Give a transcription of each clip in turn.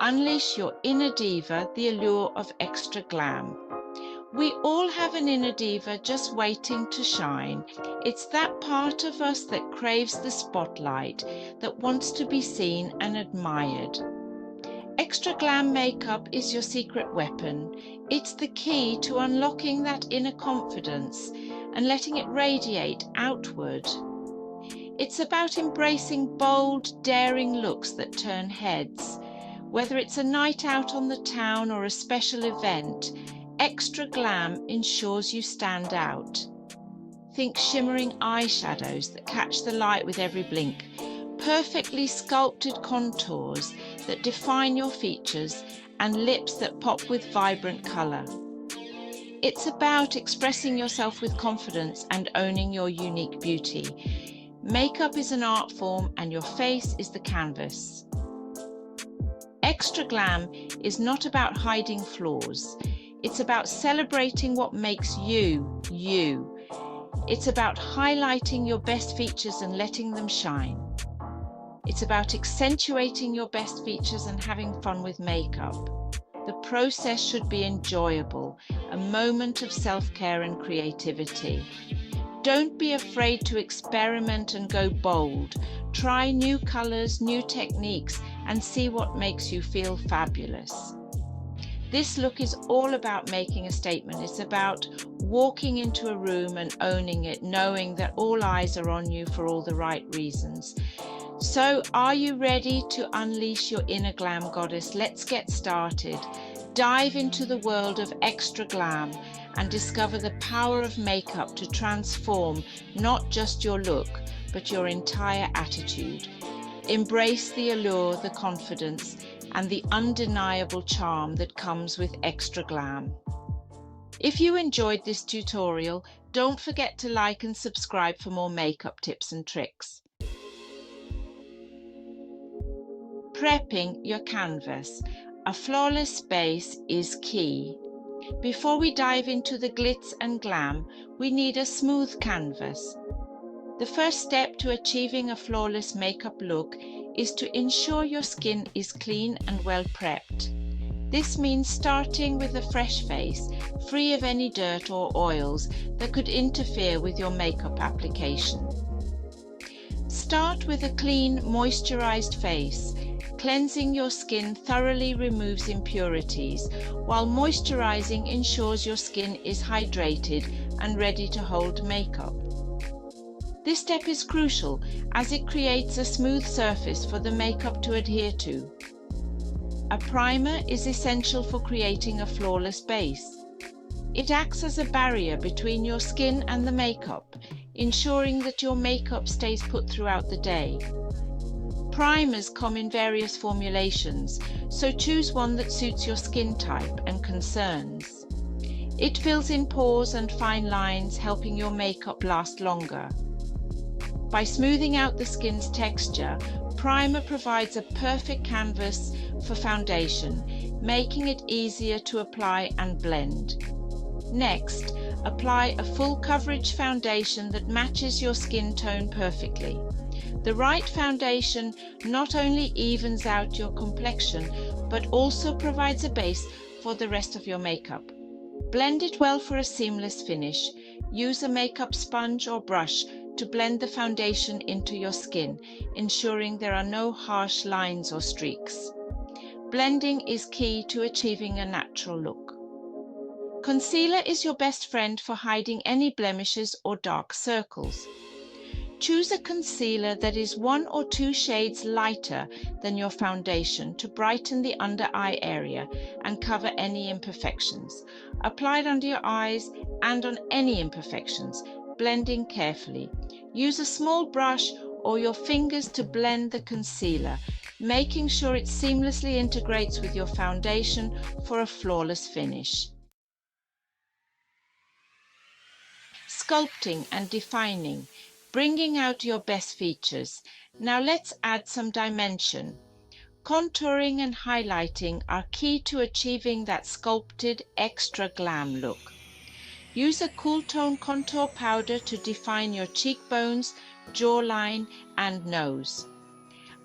Unleash your inner diva, the allure of extra glam. We all have an inner diva just waiting to shine. It's that part of us that craves the spotlight, that wants to be seen and admired. Extra glam makeup is your secret weapon. It's the key to unlocking that inner confidence and letting it radiate outward. It's about embracing bold, daring looks that turn heads. Whether it's a night out on the town or a special event, extra glam ensures you stand out. Think shimmering eyeshadows that catch the light with every blink, perfectly sculpted contours that define your features, and lips that pop with vibrant colour. It's about expressing yourself with confidence and owning your unique beauty. Makeup is an art form and your face is the canvas. Extra glam is not about hiding flaws. It's about celebrating what makes you, you. It's about highlighting your best features and letting them shine. It's about accentuating your best features and having fun with makeup. The process should be enjoyable, a moment of self-care and creativity. Don't be afraid to experiment and go bold. Try new colors, new techniques, and see what makes you feel fabulous. This look is all about making a statement. It's about walking into a room and owning it, knowing that all eyes are on you for all the right reasons. So, are you ready to unleash your inner glam goddess? Let's get started. Dive into the world of extra glam and discover the power of makeup to transform not just your look, but your entire attitude. Embrace the allure, the confidence, and the undeniable charm that comes with extra glam. If you enjoyed this tutorial, don't forget to like and subscribe for more makeup tips and tricks. Prepping your canvas. A flawless base is key. Before we dive into the glitz and glam, we need a smooth canvas. The first step to achieving a flawless makeup look is to ensure your skin is clean and well prepped. This means starting with a fresh face, free of any dirt or oils that could interfere with your makeup application. Start with a clean, moisturized face. Cleansing your skin thoroughly removes impurities, while moisturizing ensures your skin is hydrated and ready to hold makeup. This step is crucial as it creates a smooth surface for the makeup to adhere to. A primer is essential for creating a flawless base. It acts as a barrier between your skin and the makeup, ensuring that your makeup stays put throughout the day. Primers come in various formulations, so choose one that suits your skin type and concerns. It fills in pores and fine lines, helping your makeup last longer. By smoothing out the skin's texture, primer provides a perfect canvas for foundation, making it easier to apply and blend. Next, apply a full coverage foundation that matches your skin tone perfectly. The right foundation not only evens out your complexion, but also provides a base for the rest of your makeup. Blend it well for a seamless finish. Use a makeup sponge or brush to blend the foundation into your skin, ensuring there are no harsh lines or streaks. Blending is key to achieving a natural look. Concealer is your best friend for hiding any blemishes or dark circles. Choose a concealer that is 1 or 2 shades lighter than your foundation to brighten the under eye area and cover any imperfections. Apply it under your eyes and on any imperfections, blending carefully. Use a small brush or your fingers to blend the concealer, making sure it seamlessly integrates with your foundation for a flawless finish. Sculpting and defining. Bringing out your best features. Now let's add some dimension. Contouring and highlighting are key to achieving that sculpted extra glam look. Use a cool tone contour powder to define your cheekbones, jawline, and nose.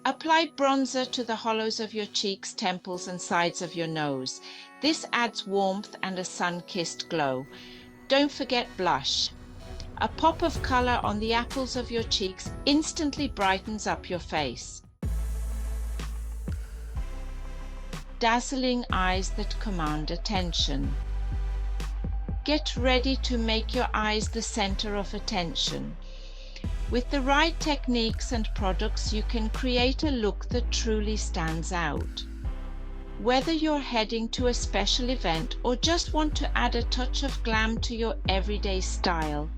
Apply bronzer to the hollows of your cheeks, temples and sides of your nose. This adds warmth and a sun-kissed glow. Don't forget blush. A pop of colour on the apples of your cheeks instantly brightens up your face. Dazzling eyes that command attention. Get ready to make your eyes the center of attention. With the right techniques and products, you can create a look that truly stands out. Whether you're heading to a special event or just want to add a touch of glam to your everyday style,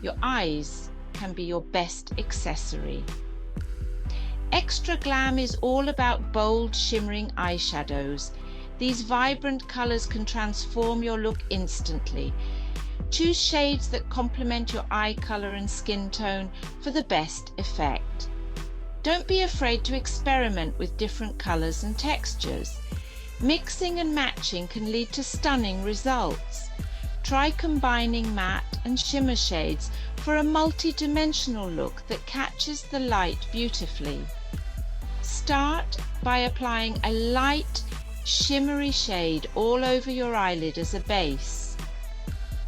your eyes can be your best accessory. Extra Glam is all about bold, shimmering eyeshadows. These vibrant colors can transform your look instantly. Choose shades that complement your eye color and skin tone for the best effect. Don't be afraid to experiment with different colors and textures. Mixing and matching can lead to stunning results. Try combining matte and shimmer shades for a multi-dimensional look that catches the light beautifully. Start by applying a light, shimmery shade all over your eyelid as a base.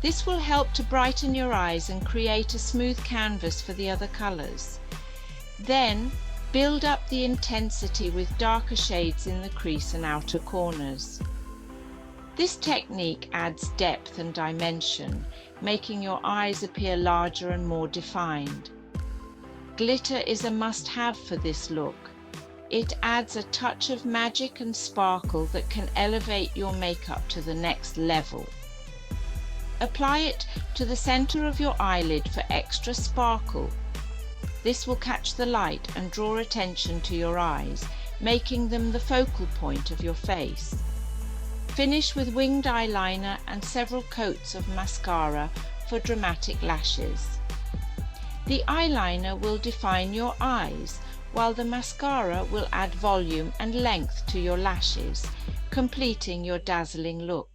This will help to brighten your eyes and create a smooth canvas for the other colors. Then, build up the intensity with darker shades in the crease and outer corners. This technique adds depth and dimension, making your eyes appear larger and more defined. Glitter is a must-have for this look. It adds a touch of magic and sparkle that can elevate your makeup to the next level. Apply it to the center of your eyelid for extra sparkle. This will catch the light and draw attention to your eyes, making them the focal point of your face. Finish with winged eyeliner and several coats of mascara for dramatic lashes. The eyeliner will define your eyes, while the mascara will add volume and length to your lashes, completing your dazzling look.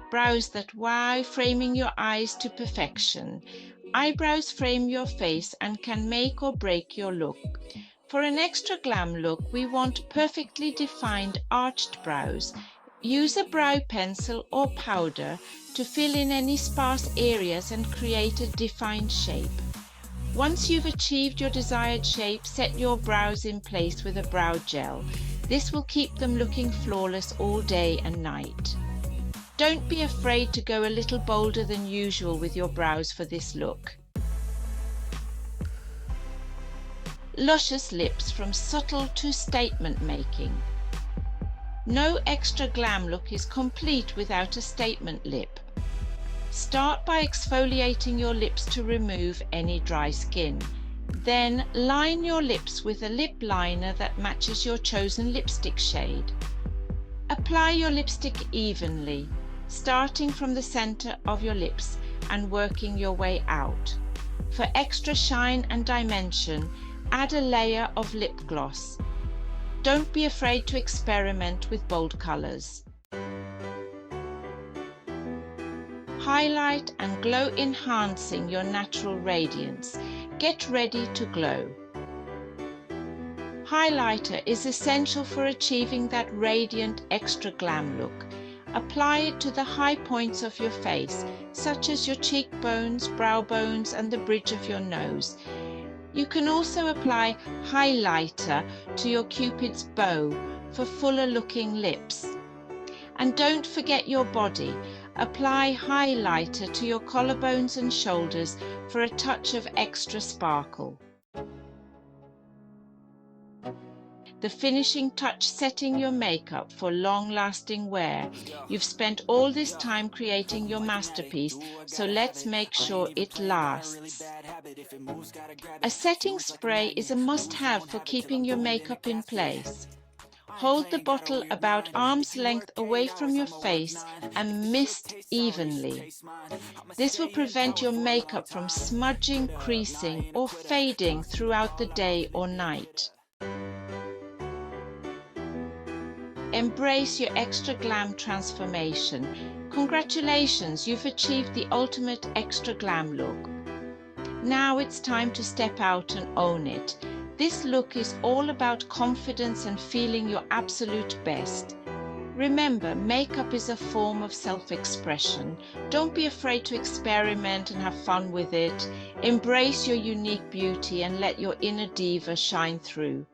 Brows that wow, framing your eyes to perfection. Eyebrows frame your face and can make or break your look. For an extra glam look, we want perfectly defined arched brows. Use a brow pencil or powder to fill in any sparse areas and create a defined shape. Once you've achieved your desired shape, set your brows in place with a brow gel. This will keep them looking flawless all day and night. Don't be afraid to go a little bolder than usual with your brows for this look. Luscious lips, from subtle to statement making. No extra glam look is complete without a statement lip. Start by exfoliating your lips to remove any dry skin. Then line your lips with a lip liner that matches your chosen lipstick shade. Apply your lipstick evenly, starting from the center of your lips and working your way out. For extra shine and dimension, add a layer of lip gloss. Don't be afraid to experiment with bold colors. Highlight and glow enhancing your natural radiance. Get ready to glow. Highlighter is essential for achieving that radiant extra glam look. Apply it to the high points of your face, such as your cheekbones, brow bones, and the bridge of your nose. You can also apply highlighter to your Cupid's bow for fuller looking lips. And don't forget your body. Apply highlighter to your collarbones and shoulders for a touch of extra sparkle. The finishing touch, setting your makeup for long-lasting wear. You've spent all this time creating your masterpiece, so let's make sure it lasts. A setting spray is a must-have for keeping your makeup in place. Hold the bottle about arm's length away from your face and mist evenly. This will prevent your makeup from smudging, creasing, or fading throughout the day or night. Embrace your extra glam transformation. Congratulations, you've achieved the ultimate extra glam look. Now it's time to step out and own it. This look is all about confidence and feeling your absolute best. Remember, makeup is a form of self-expression. Don't be afraid to experiment and have fun with it. Embrace your unique beauty and let your inner diva shine through.